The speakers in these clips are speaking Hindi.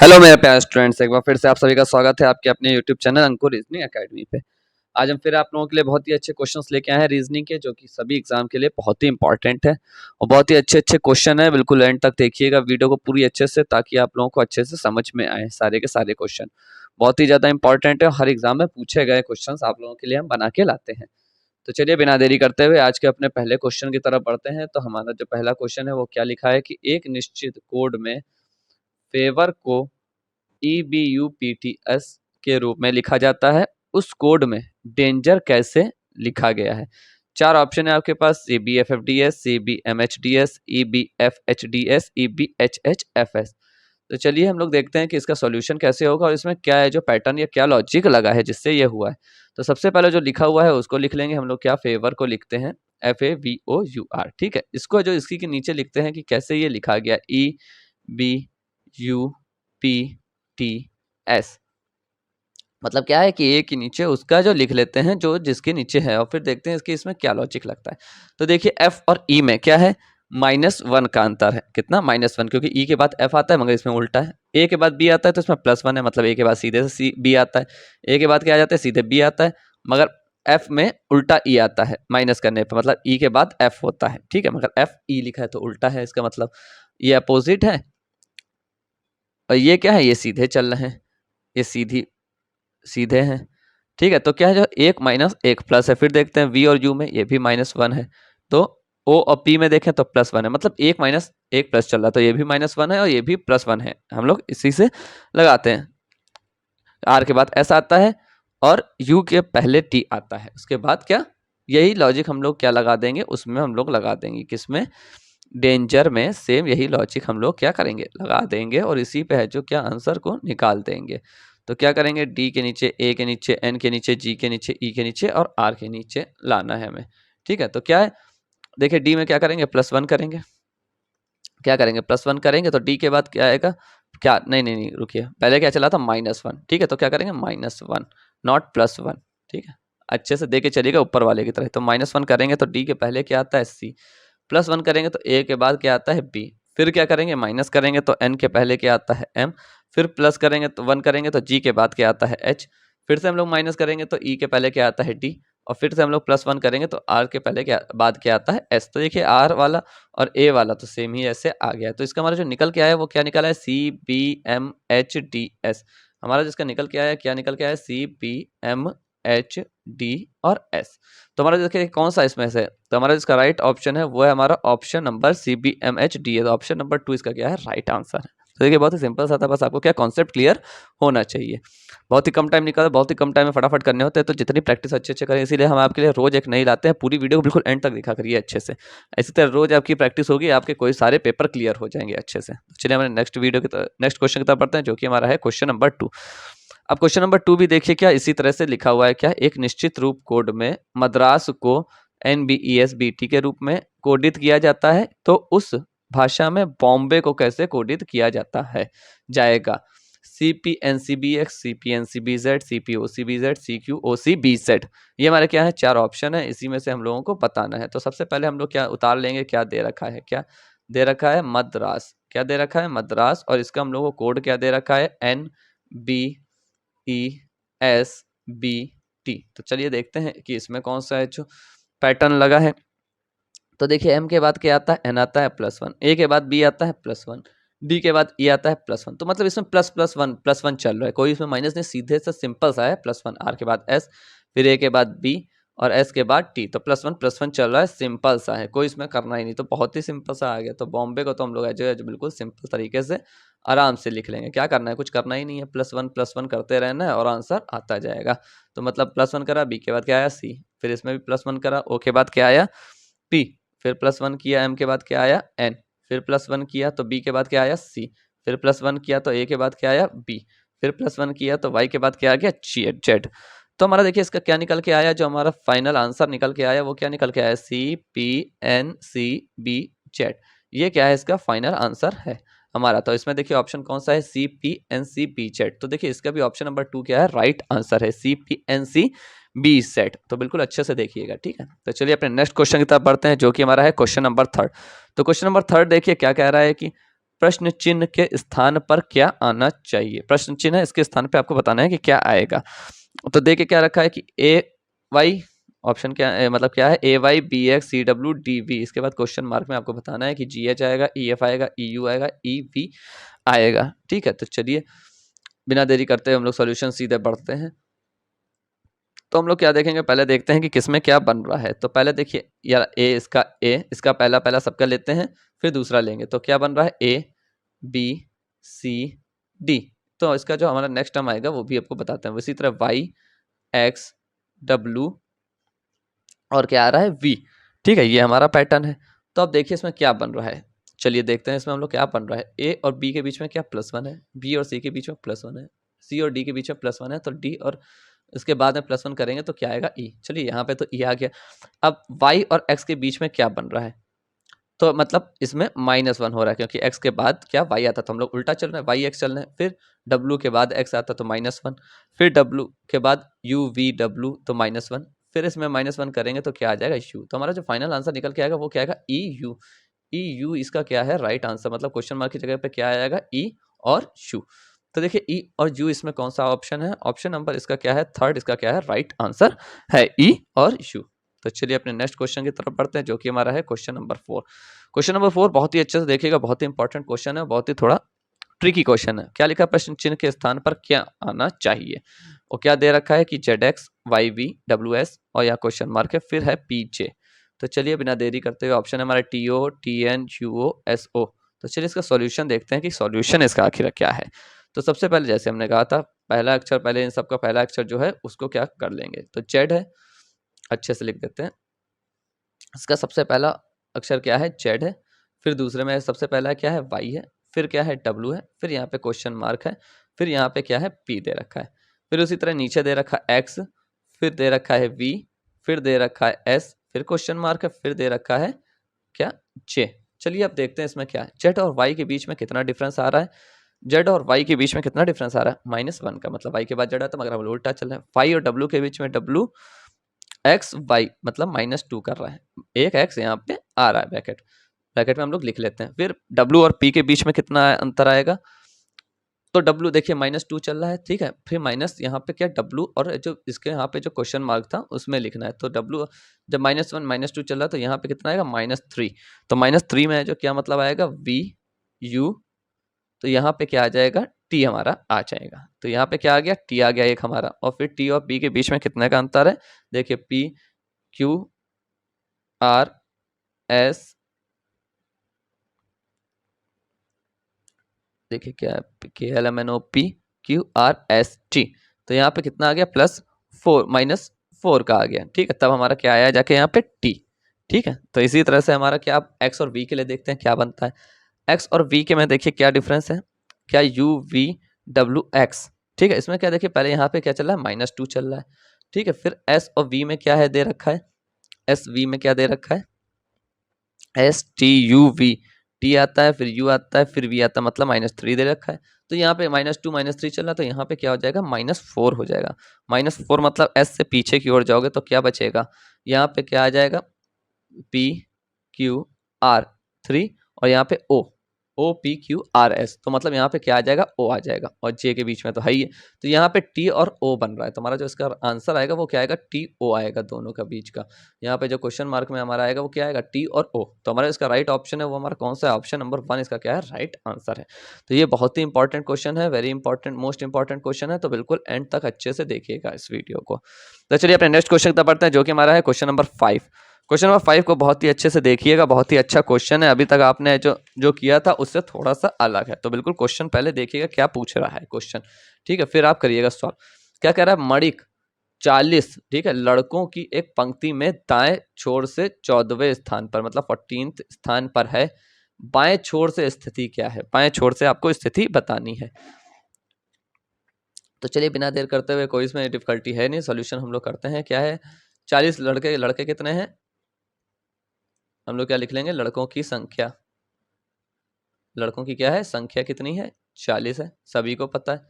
हेलो मेरे प्यारे स्टूडेंट्स, एक बार फिर से आप सभी का स्वागत है आपके अपने यूट्यूब चैनल अंकुर रीजनिंग एकेडमी पे। आज हम फिर आप लोगों के लिए बहुत ही अच्छे क्वेश्चंस लेके आए हैं रीजनिंग के, जो कि सभी एग्जाम के लिए बहुत ही इंपॉर्टेंट है और बहुत ही अच्छे अच्छे क्वेश्चन है। बिल्कुल एंड तक देखिएगा वीडियो को पूरी अच्छे से, ताकि आप लोगों को अच्छे से समझ में आए सारे के सारे क्वेश्चन। बहुत ही ज़्यादा इंपॉर्टेंट है, हर एग्जाम में पूछे गए क्वेश्चन आप लोगों के लिए हम बना के लाते हैं। तो चलिए बिना देरी करते हुए आज के अपने पहले क्वेश्चन की तरफ बढ़ते हैं। तो हमारा जो पहला क्वेश्चन है वो क्या लिखा है कि एक निश्चित कोड में फेवर को EBUPTS के रूप में लिखा जाता है, उस कोड में डेंजर कैसे लिखा गया है। चार ऑप्शन है आपके पास: CBFFDS, CBMHDS, EBFHDS, EBHHFS। तो चलिए हम लोग देखते हैं कि इसका सॉल्यूशन कैसे होगा और इसमें क्या है जो पैटर्न या क्या लॉजिक लगा है जिससे ये हुआ है। तो सबसे पहले जो लिखा हुआ है उसको लिख लेंगे हम लोग। क्या फेवर को लिखते हैं FAVOUR, ठीक है। इसको जो इसकी के नीचे लिखते हैं कि कैसे ये लिखा गया EBUPTS। मतलब क्या है कि ए के नीचे उसका जो लिख लेते हैं जो जिसके नीचे है, और फिर देखते हैं इसके इसमें क्या लॉजिक लगता है। तो देखिए एफ और ई में क्या है, -1 का अंतर है। कितना? -1, क्योंकि ई के बाद एफ आता है मगर इसमें उल्टा है। ए के बाद बी आता है तो इसमें +1 है, मतलब ए के बाद सीधे से बी आता है। ए के बाद क्या आ जाता है, सीधे बी आता है, मगर एफ में उल्टा ई आता है माइनस करने पर, मतलब ई के बाद एफ होता है, ठीक है। मगर एफ ई लिखा है तो उल्टा है, इसका मतलब ये अपोजिट है। और ये क्या है, ये सीधे चल रहे हैं, ये सीधे हैं, ठीक है। तो क्या है, जो 1 माइनस 1 प्लस है। फिर देखते हैं वी और यू में, ये भी -1 है। तो ओ और पी में देखें तो +1 है, मतलब 1 माइनस 1 प्लस चल रहा है, तो ये भी -1 है और ये भी +1 है। हम लोग इसी से लगाते हैं। आर के बाद एस आता है और यू के पहले टी आता है। उसके बाद क्या, यही लॉजिक हम लोग क्या लगा देंगे, उसमें हम लोग लगा देंगे। किसमें? डेंजर में सेम यही लॉजिक हम लोग क्या करेंगे, लगा देंगे और इसी पे है जो क्या आंसर को निकाल देंगे। तो क्या करेंगे, डी के नीचे, ए के नीचे, एन के नीचे, जी के नीचे, ई के नीचे और आर के नीचे लाना है हमें, ठीक है। तो क्या है, देखिए डी में क्या करेंगे, +1 करेंगे। क्या करेंगे, +1 करेंगे तो डी के बाद क्या आएगा, क्या, नहीं नहीं नहीं रुकिए, पहले क्या चला था, -1, ठीक है। तो क्या करेंगे, -1 नॉट +1, ठीक है। अच्छे से दे के चलिएगा ऊपर वाले की तरह। तो -1 करेंगे तो डी के पहले क्या आता है, सी। +1 करेंगे तो ए के बाद क्या आता है, बी। फिर क्या करेंगे, माइनस करेंगे तो एन के पहले क्या आता है, एम। फिर प्लस करेंगे तो 1 करेंगे तो जी के बाद क्या आता है, एच। फिर से हम लोग माइनस करेंगे तो ई के पहले क्या आता है, डी। और फिर से हम लोग +1 करेंगे तो आर के पहले क्या बाद क्या आता है, एस। तो देखिए आर वाला और ए वाला तो सेम ही ऐसे आ गया। तो इसका हमारा जो निकल के आया वो क्या निकला है, CBMHDS। हमारा जिसका निकल के आया, क्या निकल के आया, CBMHD और एस। तो हमारा देखिए कौन सा इसमें से, तो हमारा जिसका राइट ऑप्शन है वो है हमारा ऑप्शन नंबर CBMHD है। तो ऑप्शन नंबर 2 इसका क्या है, राइट आंसर है। तो देखिए बहुत ही सिंपल सा था, बस आपको क्या कॉन्सेप्ट क्लियर होना चाहिए। बहुत ही कम टाइम निकला, बहुत ही कम टाइम में फटाफट करने होते हैं, तो जितनी प्रैक्टिस अच्छे अच्छे करें, इसीलिए हम आपके लिए रोज एक नई लाते हैं। पूरी वीडियो को बिल्कुल एंड तक दिखा करिए अच्छे से। इसी तरह रोज आपकी प्रैक्टिस होगी, आपके कोई सारे पेपर क्लियर हो जाएंगे अच्छे से। चलिए हमारे नेक्स्ट वीडियो की नेक्स्ट क्वेश्चन की तरफ बढ़ते हैं, जो कि हमारा है क्वेश्चन नंबर 2। अब क्वेश्चन नंबर 2 भी देखिए, क्या इसी तरह से लिखा हुआ है। क्या, एक निश्चित रूप कोड में मद्रास को NBESBT के रूप में कोडित किया जाता है, तो उस भाषा में बॉम्बे को कैसे कोडित किया जाता है जाएगा। CPNCBX, CPNCBZ, CPOCBZ, CQOCBZ। ये हमारे क्या है, 4 ऑप्शन है, इसी में से हम लोगों को बताना है। तो सबसे पहले हम लोग क्या उतार लेंगे, क्या दे रखा है, क्या दे रखा है, मद्रास। क्या दे रखा है, मद्रास। और इसका हम लोगों को कोड क्या दे रखा है, NBESBT। तो चलिए देखते हैं कि इसमें कौन सा है जो पैटर्न लगा है। तो देखिए एम के बाद क्या आता है, एन आता है +1, ए के बाद बी आता है +1, डी के बाद ई आता है +1। तो मतलब इसमें ++1 चल रहा है, कोई इसमें माइनस नहीं, सीधे से सिंपल सा है +1। आर के बाद एस, फिर ए के बाद बी और एस के बाद टी। तो +1 चल रहा है, सिंपल सा है, कोई इसमें करना ही नहीं। तो बहुत ही सिंपल सा आ गया। तो बॉम्बे को तो हम लोग जो बिल्कुल सिंपल तरीके से आराम से लिख लेंगे। क्या करना है, कुछ करना ही नहीं है, +1 करते रहना है और आंसर आता जाएगा। तो मतलब +1 करा, बी के बाद क्या आया, सी। फिर इसमें भी +1 करा, ओ के बाद क्या आया, पी। फिर +1 किया, एम के बाद क्या आया, एन। फिर +1 किया तो बी के बाद क्या आया, सी। फिर +1 किया तो ए के बाद क्या आया, बी। फिर +1 किया तो वाई के बाद क्या आ गया, जेड। तो हमारा देखिए इसका क्या निकल के आया, जो हमारा फाइनल आंसर निकल के आया वो क्या निकल के आया, CPNCBZ। ये क्या है, इसका फाइनल आंसर है हमारा। तो इसमें देखिए ऑप्शन कौन सा है, CPNCBZ। तो देखिए इसका भी ऑप्शन नंबर 2 क्या है, राइट आंसर है, CPNCBZ। तो बिल्कुल अच्छे से देखिएगा, ठीक है। तो चलिए अपने नेक्स्ट क्वेश्चन की तरफ बढ़ते हैं, जो कि हमारा है क्वेश्चन नंबर 3। तो क्वेश्चन नंबर 3 देखिए क्या कह रहा है कि प्रश्न चिन्ह के स्थान पर क्या आना चाहिए। प्रश्न चिन्ह है, इसके स्थान पे आपको बताना है कि क्या आएगा। तो देखिए क्या रखा है कि ए वाई, ऑप्शन क्या है, मतलब क्या है, A Y B X C W D V. इसके बाद क्वेश्चन मार्क में आपको बताना है कि जी एच आएगा, ई एफ आएगा, ई यू आएगा, ई वी आएगा। ठीक है, तो चलिए बिना देरी करते हुए हम लोग सॉल्यूशन सीधे बढ़ते हैं। तो हम लोग क्या देखेंगे, पहले देखते हैं कि किसमें क्या बन रहा है। तो पहले देखिए यार इसका पहला पहला सबका लेते हैं, फिर दूसरा लेंगे। तो क्या बन रहा है, ए बी सी डी। तो इसका जो हमारा नेक्स्ट टर्म आएगा वो भी आपको बताते हैं। इसी तरह वाई एक्स डब्ल्यू और क्या आ रहा है, वी। ठीक है, ये हमारा पैटर्न है। तो अब देखिए इसमें क्या बन रहा है, चलिए देखते हैं इसमें हम लोग क्या बन रहा है। ए और बी के बीच में क्या +1 है, बी और सी के बीच में +1 है, सी और डी के बीच में +1 है, तो डी और इसके बाद में +1 करेंगे तो क्या आएगा, ई। चलिए यहाँ पे तो ई आ गया। अब वाई और एक्स के बीच में क्या बन रहा है, तो मतलब इसमें -1 हो रहा है, क्योंकि x के बाद क्या y आता, तो हम लोग उल्टा चल रहे हैं, y x चल रहे हैं। फिर w के बाद x आता तो -1, फिर w के बाद u v w तो -1, फिर इसमें -1 करेंगे तो क्या आ जाएगा, u। तो हमारा जो फाइनल आंसर निकल के आएगा वो क्या आएगा, ई यू। ई यू इसका क्या है, राइट आंसर। मतलब क्वेश्चन मार्क की जगह पे क्या आएगा, ई और यू। तो देखिए ई और यू इसमें कौन सा ऑप्शन है, ऑप्शन नंबर इसका क्या है, थर्ड इसका क्या है, राइट आंसर है ई और यू। तो चलिए अपने नेक्स्ट क्वेश्चन की तरफ बढ़ते हैं, जो कि हमारा है क्वेश्चन नंबर 4। क्वेश्चन नंबर 4 बहुत ही अच्छे से देखिएगा, बहुत ही इंपॉर्टेंट क्वेश्चन है, बहुत ही थोड़ा ट्रिकी क्वेश्चन है। क्या लिखा है, प्रश्न चिन्ह के स्थान पर क्या आना चाहिए। और क्या दे रखा है कि ZX YV WS और या क्वेश्चन मार्क है, फिर है PJ। तो चलिए बिना देरी करते हुए ऑप्शन है हमारा TO TN UO SO। तो चलिए इसका सॉल्यूशन देखते हैं कि सॉल्यूशन इसका आखिर क्या है। तो सबसे पहले जैसे हमने कहा था, पहला अक्षर, पहले इन सबका पहला अक्षर जो है उसको क्या कर लेंगे, तो Z है, अच्छे से लिख देते हैं। इसका सबसे पहला अक्षर क्या है, जेड है। फिर दूसरे में सबसे पहला क्या है, वाई है। फिर क्या है, डब्लू है। फिर यहाँ पे क्वेश्चन मार्क है। फिर यहाँ पे क्या है, पी दे रखा है। फिर उसी तरह नीचे दे रखा है एक्स, फिर दे रखा है वी, फिर दे रखा है एस, फिर क्वेश्चन मार्क है, फिर दे रखा है क्या, जे। चलिए अब देखते हैं इसमें क्या है, जेड और वाई के बीच में कितना डिफरेंस आ रहा है। जेड और वाई के बीच में कितना डिफरेंस आ रहा है, -1 का, मतलब वाई के बाद जेड आता, मगर हम उल्टा चल रहे हैं। वाई और डब्लू के बीच में डब्लू एक्स वाई मतलब -2 कर रहा है, एक एक्स यहाँ पे आ रहा है, ब्रैकेट ब्रैकेट में हम लोग लिख लेते हैं। फिर डब्लू और पी के बीच में कितना अंतर आएगा, तो डब्लू देखिए -2 चल रहा है, ठीक है। फिर माइनस यहाँ पे क्या, डब्लू और जो इसके यहाँ पे जो क्वेश्चन मार्क था उसमें लिखना है। तो डब्लू जब -1 -2 चल रहा है तो यहाँ पे कितना आएगा, -3। तो -3 में जो क्या मतलब आएगा, वी यू। तो यहाँ पे क्या आ जाएगा, टी हमारा आ जाएगा। तो यहाँ पे क्या आ गया, टी आ गया एक हमारा। और फिर टी और पी के बीच में कितने का अंतर है, देखिए पी क्यू आर एस, देखिए क्या है, KLMNOPQRST। तो यहाँ पे कितना आ गया, +4 -4 का आ गया, ठीक है। तब हमारा क्या आया जाके यहाँ पे टी, ठीक है। तो इसी तरह से हमारा क्या, एक्स और वी के लिए देखते हैं क्या बनता है। एक्स और वी के में देखिए क्या डिफरेंस है, क्या UVWX, ठीक है। इसमें क्या देखिए, पहले यहाँ पे क्या चल रहा है, -2 चल रहा है, ठीक है। फिर एस और वी में क्या है दे रखा है, एस वी में क्या दे रखा है, STUV। टी आता है, फिर यू आता है, फिर वी आता है, मतलब -3 दे रखा है। तो यहाँ पे -2 -3 चल रहा है, तो यहाँ पे क्या हो जाएगा, -4 हो जाएगा। -4 मतलब एस से पीछे की ओर जाओगे तो क्या बचेगा, यहाँ पे क्या आ जाएगा, PQR3 और यहाँ पे OPQRS। तो मतलब यहाँ पे क्या आ जाएगा, O आ जाएगा, और J के बीच में तो है ही है। तो यहाँ पे T और O बन रहा है, तो हमारा जो इसका आंसर आएगा वो क्या आएगा, TO आएगा, दोनों का बीच का। यहाँ पे जो क्वेश्चन मार्क में हमारा आएगा वो क्या आएगा, T और O। तो हमारा इसका राइट ऑप्शन है वो हमारा कौन सा है, ऑप्शन नंबर 1 इसका क्या है, राइट आंसर है। तो ये बहुत ही इंपॉर्टेंट क्वेश्चन है, very important, most important question है। तो बिल्कुल एंड तक अच्छे से देखिएगा इस वीडियो को। तो चलिए अपने नेक्स्ट क्वेश्चन तक बढ़ते हैं, जो कि हमारा है क्वेश्चन नंबर 5। क्वेश्चन नंबर 5 को बहुत ही अच्छे से देखिएगा, बहुत ही अच्छा क्वेश्चन है। अभी तक आपने जो जो किया था उससे थोड़ा सा अलग है, तो बिल्कुल क्वेश्चन पहले देखिएगा क्या पूछ रहा है क्वेश्चन, ठीक है। फिर आप करिएगा सॉल्व। क्या कह रहा है, मणिक 40, ठीक है, लड़कों की एक पंक्ति में दाएं छोर से 14वें स्थान पर, मतलब 14th स्थान पर है। बाएं छोर से स्थिति क्या है, बाएं छोर से आपको स्थिति बतानी है। तो चलिए बिना देर करते हुए, कोई इसमें डिफिकल्टी है नहीं, सॉल्यूशन हम लोग करते हैं। क्या है, 40 लड़के, लड़के कितने हैं, हम लोग क्या लिख लेंगे, लड़कों की संख्या, लड़कों की क्या है संख्या, कितनी है, 40 है, सभी को पता है।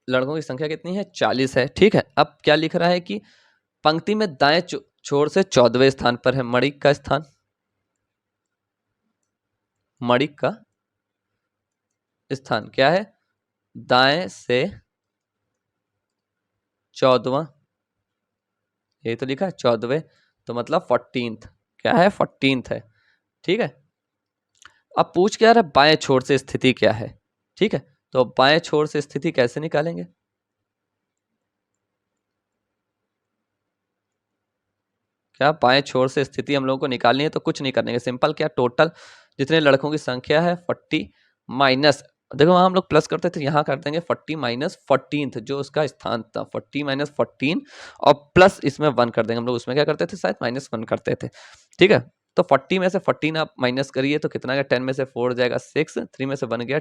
लड़कों की संख्या कितनी है, 40 है, ठीक है। अब क्या लिख रहा है कि पंक्ति में दाएं छोर से 14वें स्थान पर है मणिक का स्थान, मणिक का स्थान क्या है, दाएं से 14वां, ये तो लिखा है 14वें, तो मतलब 14th, क्या है 14th है, ठीक है। अब पूछ क्या रहा है, बाएं छोर से स्थिति क्या है, ठीक है। तो बाएं छोर से स्थिति कैसे निकालेंगे, क्या बाएं छोर से स्थिति हम लोगों को निकालनी है, तो कुछ नहीं करने के, सिंपल क्या, टोटल जितने लड़कों की संख्या है 40 माइनस, देखो वहां हम लोग प्लस करते थे, यहाँ कर देंगे 40 माइनस 14th जो उसका स्थान था, 40 माइनस 14 और प्लस इसमें 1 कर देंगे, हम लोग उसमें क्या करते थे, शायद -1 करते थे, ठीक है। तो 40 में से 14 आप माइनस करिए तो कितना गया, 10 में से 4 जाएगा 6, 3 में से 1 गया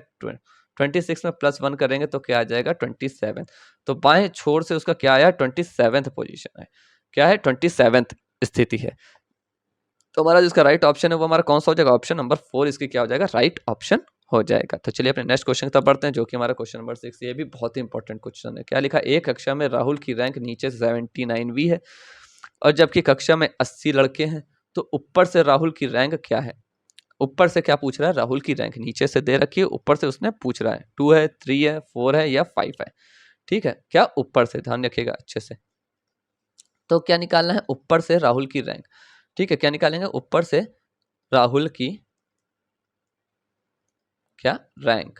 26 में +1 करेंगे तो क्या आ जाएगा 27। तो बाएं छोर से उसका क्या आया, 27th पोजीशन है, क्या है 27th स्थिति है। तो हमारा जिसका राइट ऑप्शन है वो हमारा कौन सा हो जाएगा, ऑप्शन नंबर 4 इसकी क्या हो जाएगा, राइट ऑप्शन हो जाएगा। तो चलिए अपने नेक्स्ट क्वेश्चन तक बढ़ते हैं, जो कि हमारा क्वेश्चन नंबर 6, ये भी बहुत ही इंपॉर्टेंट क्वेश्चन है। क्या लिखा, एक कक्षा में राहुल की रैंक नीचे से 79वीं है और जबकि कक्षा में 80 लड़के हैं, तो ऊपर से राहुल की रैंक क्या है। ऊपर से क्या पूछ रहा है, राहुल की रैंक नीचे से दे रखी है, ऊपर से उसने पूछ रहा है 2 है, 3 है, 4 है या 5 है, ठीक है। क्या ऊपर से, ध्यान रखिएगा अच्छे से। तो क्या निकालना है, ऊपर से राहुल की रैंक, ठीक है। क्या निकालेंगे, ऊपर से राहुल की क्या रैंक,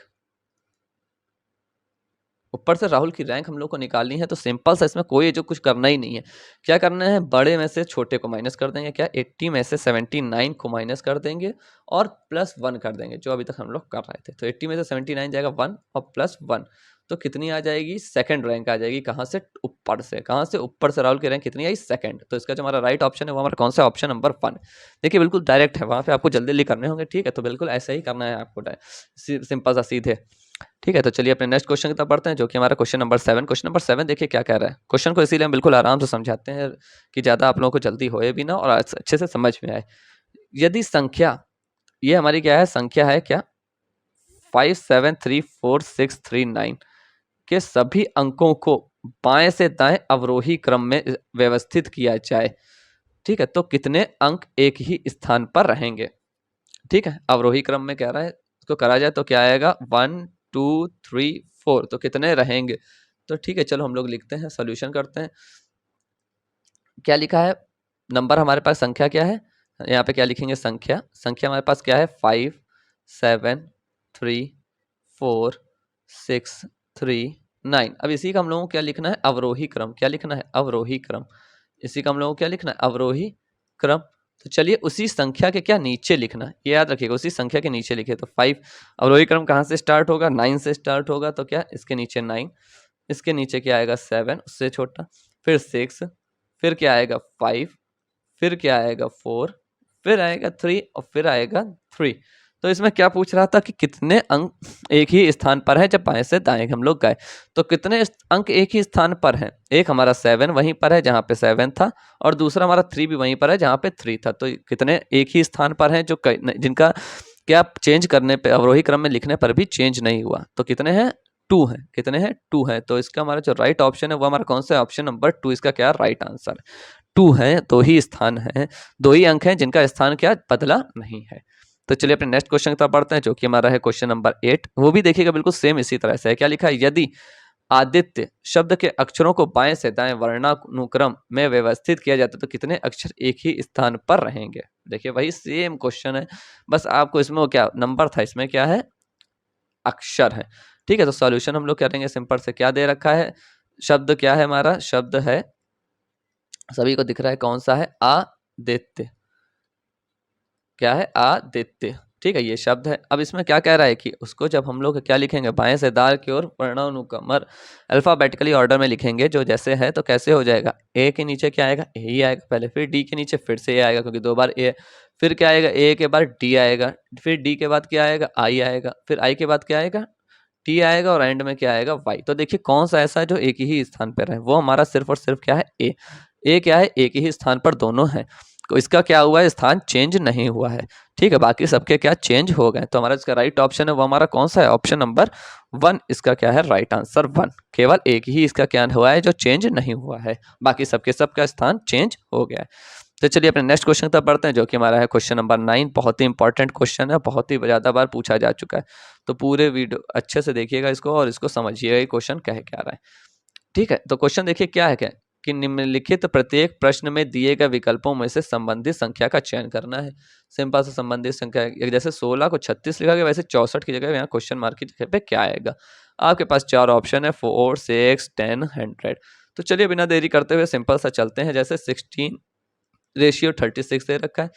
ऊपर से राहुल की रैंक हम लोग को निकालनी है। तो सिंपल सा, इसमें कोई जो कुछ करना ही नहीं है, क्या करना है, बड़े में से छोटे को माइनस कर देंगे, क्या 80 में से 79 को माइनस कर देंगे और +1 कर देंगे, जो अभी तक हम लोग कर रहे थे। तो 80 में से 79 जाएगा 1 और +1, तो कितनी आ जाएगी, सेकंड रैंक आ जाएगी, कहाँ से, ऊपर से, कहाँ से, ऊपर से राहुल की रैंक कितनी आई, सेकंड। तो इसका जो हमारा राइट ऑप्शन है वो हमारा कौन सा, ऑप्शन नंबर 1। देखिए बिल्कुल डायरेक्ट है, वहां पे आपको जल्दी जल्दी करने होंगे, ठीक है। तो बिल्कुल ऐसा ही करना है आपको, सिंपल सा सीधे, ठीक है। तो चलिए अपने नेक्स्ट क्वेश्चन की तरफ बढ़ते हैं, जो कि हमारा क्वेश्चन नंबर 7। क्वेश्चन नंबर 7 देखिए क्या कह रहा है, क्वेश्चन को इसीलिए हम बिल्कुल आराम से समझाते हैं कि ज़्यादा आप लोगों को जल्दी होए भी ना और अच्छे से समझ में आए। यदि संख्या, ये हमारी क्या है, संख्या है क्या 5734 639 के सभी अंकों को बाएं से दाएं अवरोही क्रम में व्यवस्थित किया जाए, ठीक है, तो कितने अंक एक ही स्थान पर रहेंगे, ठीक है। अवरोही क्रम में कह रहा है, इसको करा जाए तो क्या आएगा 1 2 3 4, तो कितने रहेंगे। तो ठीक है, चलो हम लोग लिखते हैं, सोल्यूशन करते हैं। क्या लिखा है, नंबर हमारे पास संख्या क्या है, यहाँ पे क्या लिखेंगे, संख्या, संख्या हमारे पास क्या है 5 7 3 4 6 3 9। अब इसी का हम लोगों को क्या लिखना है, अवरोही क्रम, क्या लिखना है, अवरोही क्रम, इसी का हम लोगों को क्या लिखना है, अवरोही क्रम। तो चलिए उसी संख्या के क्या नीचे लिखना है, ये याद रखिएगा, उसी संख्या के नीचे लिखे। तो 5 अवरोही क्रम कहाँ से स्टार्ट होगा, 9 से स्टार्ट होगा, तो क्या इसके नीचे 9, इसके नीचे क्या आएगा 7, उससे छोटा, फिर 6, फिर क्या आएगा 5, फिर क्या आएगा 4, फिर आएगा 3 और फिर आएगा 3। तो इसमें क्या पूछ रहा था कि कितने अंक एक ही स्थान पर है जब बाएं से दाएं हम लोग गए, तो कितने अंक एक ही स्थान पर हैं, एक हमारा 7 वहीं पर है जहाँ पे 7 था और दूसरा हमारा 3 भी वहीं पर है जहाँ पे 3 था। तो कितने एक ही स्थान पर हैं जो जिनका क्या चेंज करने पे, अवरोही क्रम में लिखने पर भी चेंज नहीं हुआ, तो कितने हैं 2 हैं, कितने हैं 2 हैं। तो इसका हमारा जो राइट ऑप्शन है वो हमारा कौन सा है, ऑप्शन नंबर 2 इसका क्या राइट आंसर है। 2 है, 2 ही स्थान है, 2 ही अंक हैं जिनका स्थान क्या बदला नहीं है। तो चलिए अपने नेक्स्ट क्वेश्चन की तरफ बढ़ते हैं, जो कि हमारा है क्वेश्चन नंबर 8। वो भी देखिएगा बिल्कुल सेम इसी तरह से है। क्या लिखा है, यदि आदित्य शब्द के अक्षरों को बाएं से दाएं वर्णानुक्रम में व्यवस्थित किया जाता है तो कितने अक्षर एक ही स्थान पर रहेंगे। देखिए वही सेम क्वेश्चन है, बस आपको इसमें वो क्या नंबर था, इसमें क्या है अक्षर है, ठीक है। तो सॉल्यूशन हम लोग करेंगे सिंपल से, क्या दे रखा है, शब्द क्या है हमारा, शब्द है, सभी को दिख रहा है कौन सा है, आदित्य, क्या है आदित्य, ठीक है, ये शब्द है। अब इसमें क्या कह रहा है कि उसको जब हम लोग क्या लिखेंगे, बाएं से दाएं की ओर वर्णानुक्रम अल्फाबेटिकली ऑर्डर में लिखेंगे जो जैसे है, तो कैसे हो जाएगा, ए के नीचे क्या आएगा, ए ही आएगा पहले, फिर डी के नीचे फिर से ए आएगा क्योंकि 2 बार ए, फिर क्या आएगा, ए के बाद डी आएगा, फिर डी के बाद क्या आएगा, आई आएगा, फिर आई के बाद क्या आएगा, टी आएगा और एंड में क्या आएगा, वाई। तो देखिए कौन सा ऐसा है जो एक ही स्थान पर है, वो हमारा सिर्फ और सिर्फ क्या है, ए। ए क्या है, एक ही स्थान पर दोनों है। तो इसका क्या हुआ है, स्थान चेंज नहीं हुआ है। ठीक है, बाकी सबके क्या चेंज हो गए। तो हमारा इसका राइट ऑप्शन है वो हमारा कौन सा है, ऑप्शन नंबर 1 इसका क्या है राइट आंसर 1। केवल एक ही इसका क्या हुआ है जो चेंज नहीं हुआ है, बाकी सबके सबका स्थान चेंज हो गया है। तो चलिए अपने नेक्स्ट क्वेश्चन तक बढ़ते हैं, जो कि हमारा है क्वेश्चन नंबर 9। बहुत ही इंपॉर्टेंट क्वेश्चन है, बहुत ही ज़्यादा बार पूछा जा चुका है। तो पूरे वीडियो अच्छे से देखिएगा इसको और इसको समझिएगा ये क्वेश्चन कह क्या रहा है। ठीक है, तो क्वेश्चन देखिए क्या है, क्या कि निम्नलिखित प्रत्येक प्रश्न में दिए गए विकल्पों में से संबंधित संख्या का चयन करना है। सिंपल से संबंधित संख्या, जैसे 16 को 36 लिखा गया, वैसे 64 की जगह यहाँ क्वेश्चन मार्क की जगह पे क्या आएगा। आपके पास 4 ऑप्शन है, 4, 6, 10, 100। तो चलिए बिना देरी करते हुए सिंपल सा चलते हैं। जैसे 16:36 दे रखा है,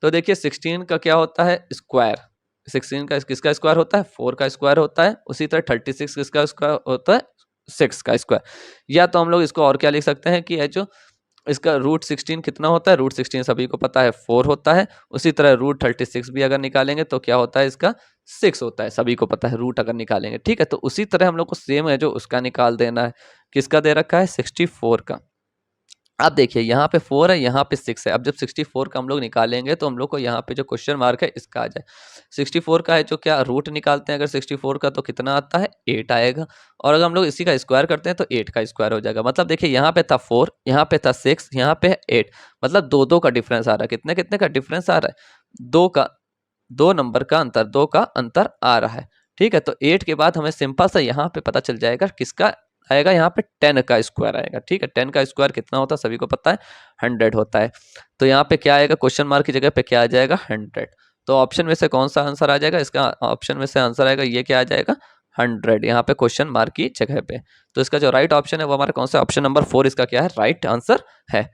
तो देखिए 16 का क्या होता है स्क्वायर, 16 का किसका स्क्वायर होता है, 4 का स्क्वायर होता है। उसी तरह 36 किसका स्क्वायर होता है, 6 का स्क्वायर। या तो हम लोग इसको और क्या लिख सकते हैं कि जो इसका √16 कितना होता है, √16 सभी को पता है 4 होता है। उसी तरह √36 भी अगर निकालेंगे तो क्या होता है इसका 6 होता है, सभी को पता है रूट अगर निकालेंगे। ठीक है, तो उसी तरह हम लोग को सेम है जो उसका निकाल देना है। किसका दे रखा है 64 का। अब देखिए यहाँ पे 4 है, यहाँ पे 6 है। अब जब 64 का हम लोग निकालेंगे तो हम लोग को यहाँ पे जो क्वेश्चन मार्क है इसका आ जाए। 64 का है जो क्या रूट निकालते हैं अगर 64 का, तो कितना आता है 8 आएगा। और अगर हम लोग इसी का स्क्वायर करते हैं तो 8 का स्क्वायर हो जाएगा। मतलब देखिए यहाँ पे था 4, यहाँ पे था 6, यहाँ पे है 8। मतलब 2 का डिफरेंस आ रहा है। कितने कितने का डिफरेंस आ रहा है, 2 नंबर का अंतर, 2 का अंतर आ रहा है। ठीक है, तो 8 के बाद हमें सिंपल सा यहाँ पे पता चल जाएगा किसका आएगा, यहाँ पे 10 का स्क्वायर आएगा। ठीक है, 10 का स्क्वायर कितना होता है सभी को पता है 100 होता है। तो यहाँ पे क्या आएगा, क्वेश्चन मार्क की जगह पे क्या आ जाएगा 100। तो ऑप्शन में से कौन सा आंसर आ जाएगा, इसका ऑप्शन में से आंसर आएगा ये क्या आ जाएगा 100, यहाँ पे क्वेश्चन मार्क की जगह पे। तो इसका जो राइट ऑप्शन है वो हमारा कौन सा, ऑप्शन नंबर 4 इसका क्या है राइट आंसर है।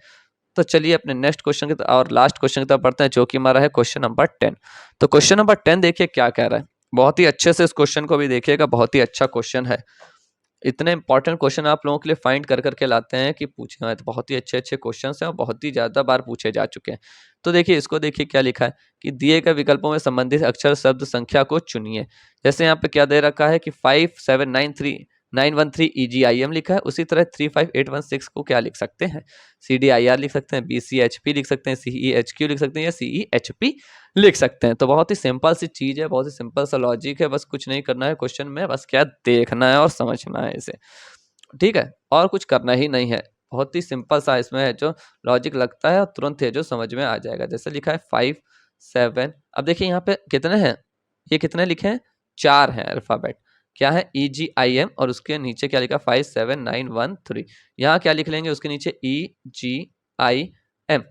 तो चलिए अपने नेक्स्ट क्वेश्चन की और लास्ट क्वेश्चन की तरफ बढ़ते हैं, जो कि हमारा है क्वेश्चन नंबर 10। तो क्वेश्चन नंबर 10 देखिए क्या कह रहा है, बहुत ही अच्छे से इस क्वेश्चन को भी देखिएगा, बहुत ही अच्छा क्वेश्चन है। इतने इंपॉर्टेंट क्वेश्चन आप लोगों के लिए फाइंड कर करके लाते हैं कि पूछे हैं, तो बहुत ही अच्छे अच्छे क्वेश्चन हैं और बहुत ही ज़्यादा बार पूछे जा चुके हैं। तो देखिए इसको देखिए क्या लिखा है कि दिए गए विकल्पों में संबंधित अक्षर शब्द संख्या को चुनिए। जैसे यहाँ पे क्या दे रखा है कि 5793913 EGIM लिखा है, उसी तरह 35816 को क्या लिख सकते हैं, CDIR लिख सकते हैं, BCHP लिख सकते हैं, CEHQ लिख सकते हैं या CEHP लिख सकते हैं। तो बहुत ही सिंपल सी चीज़ है, बहुत ही सिंपल सा लॉजिक है, बस कुछ नहीं करना है क्वेश्चन में, बस क्या देखना है और समझना है इसे। ठीक है, और कुछ करना ही नहीं है, बहुत ही सिंपल सा इसमें है जो लॉजिक लगता है और तुरंत है जो समझ में आ जाएगा। जैसे लिखा है 5 7, अब देखिए यहाँ पे कितने हैं, ये कितने लिखे हैं 4 हैं अल्फाबेट, क्या है EGIM और उसके नीचे क्या लिखा 57913। यहाँ क्या लिख लेंगे उसके नीचे EGIM।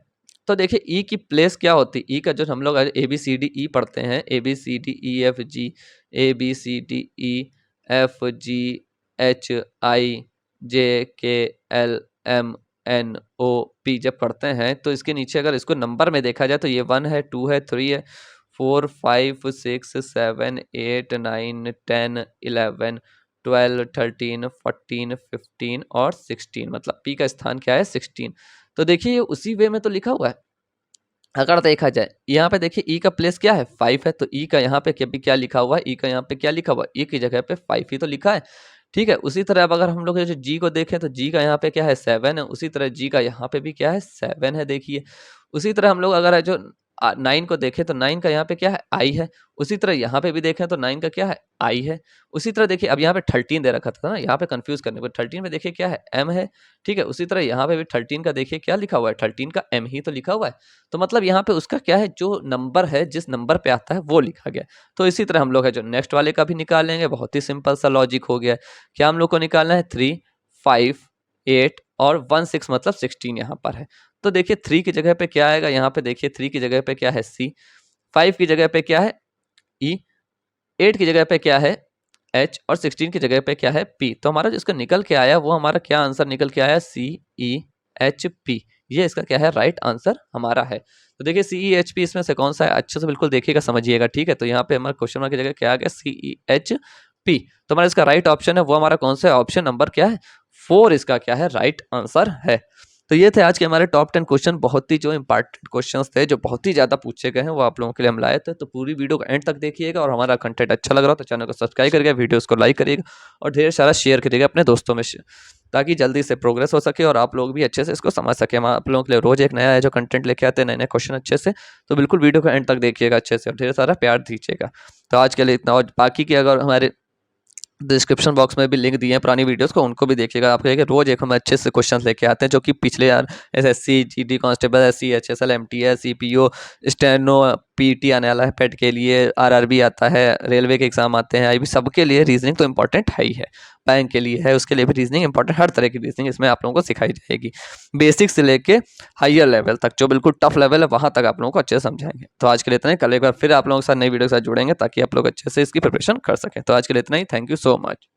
तो देखिए ई की प्लेस क्या होती है, ई का जो हम लोग ABCDE पढ़ते हैं, ABCDEFG ABCDEFGHIJKLMNOP जब पढ़ते हैं तो इसके नीचे अगर इसको नंबर में देखा जाए तो ये 1 है, 2 है, 3 है, 4 5 6 7 8 9 10 11 12 13 14 15 और 16, मतलब पी का स्थान क्या है 16। तो देखिए ये उसी वे में तो लिखा हुआ है। अगर देखा जाए यहाँ पे देखिए ई का प्लेस क्या है 5 है, तो ई का यहाँ पे क्या लिखा हुआ है, ई का यहाँ पे क्या लिखा हुआ है, ई की जगह पे 5 ही तो लिखा है। ठीक है, उसी तरह अब अगर हम लोग जो जी को देखें तो जी का यहाँ पे क्या है 7 है, उसी तरह जी का यहाँ पे भी क्या है 7 है। देखिए उसी तरह हम लोग अगर जो 9 को देखें तो 9 का यहाँ पे क्या है आई है, उसी तरह यहाँ पे भी देखें तो 9 का क्या है आई है। उसी तरह देखिए अब यहाँ पे 13 दे रखा था ना, यहाँ पे कंफ्यूज करने को 13 में देखिए क्या है एम है। ठीक है, उसी तरह यहाँ पे भी 13 का देखिए क्या लिखा हुआ है, 13 का एम ही तो लिखा हुआ है। तो मतलब यहाँ पे उसका क्या है जो नंबर है जिस नंबर पे आता है वो लिखा गया। तो इसी तरह हम लोग है जो नेक्स्ट वाले का भी निकालेंगे, बहुत ही सिंपल सा लॉजिक हो गया। क्या हम लोग को निकालना है 3 5 8 और 1 6, मतलब 16 यहाँ पर है। तो देखिए 3 की जगह पे क्या आएगा, यहाँ पे देखिए 3 की जगह पे क्या है C, 5 की जगह पे क्या है E, 8 की जगह पे क्या है H और 16 की जगह पे क्या है P। तो हमारा जिसका निकल के आया वो हमारा क्या आंसर निकल के आया CEHP। ये इसका क्या है राइट आंसर हमारा है। तो देखिए CEHP इसमें से कौन सा है, अच्छे से बिल्कुल देखिएगा समझिएगा। ठीक है, तो यहाँ पे हमारा क्वेश्चन मार्क की जगह क्या आ गया CEHP। तो हमारा इसका राइट ऑप्शन है वो हमारा कौन सा है, ऑप्शन नंबर क्या है 4 इसका क्या है राइट आंसर है। तो ये थे आज के हमारे टॉप 10 क्वेश्चन, बहुत ही जो इंपॉर्टेंट क्वेश्चंस थे, जो बहुत ही ज़्यादा पूछे गए हैं, वो आप लोगों के लिए हम लाए थे। तो पूरी वीडियो को एंड तक देखिएगा, और हमारा कंटेंट अच्छा लग रहा हो तो चैनल को सब्सक्राइब करिएगा, वीडियोस को लाइक करिएगा और ढेर सारा शेयर करिएगा अपने दोस्तों में, ताकि जल्दी से प्रोग्रेस हो सके और आप लोग भी अच्छे से इसको समझ सके। हम आप लोगों के लिए रोज एक नया है जो कंटेंट लेके आते हैं, नए नए क्वेश्चन अच्छे से। तो बिल्कुल वीडियो को एंड तक देखिएगा अच्छे से और ढेर सारा प्यार दीजिएगा। तो आज के लिए इतना, और बाकी की अगर हमारे डिस्क्रिप्शन बॉक्स में भी लिंक दिए हैं पुरानी वीडियोस को, उनको भी देखिएगा। आप कहिएगा रोज एक हम अच्छे से क्वेश्चन लेके आते हैं, जो कि पिछले यार SSC, GD constable, SC, HSL, MTS, CPO, steno, PT आने वाला है पेट के लिए, आरआरबी आता है, रेलवे के एग्जाम आते हैं, आईबी, सबके लिए रीजनिंग तो इंपॉर्टेंट है ही है। बैंक के लिए है, उसके लिए भी रीजनिंग इंपॉर्टेंट, हर तरह की रीजनिंग इसमें आप लोगों को सिखाई जाएगी, बेसिक से लेके हाइयर लेवल तक, जो बिल्कुल टफ लेवल है वहां तक आप लोगों को अच्छे से समझाएंगे। तो आज के लिए इतना ही, कल एक बार फिर आप लोगों के साथ नई वीडियो के साथ जुड़ेंगे ताकि आप लोग अच्छे से इसकी प्रिपरेशन कर सकें। तो आज के लिए इतना ही, थैंक यू सो मच।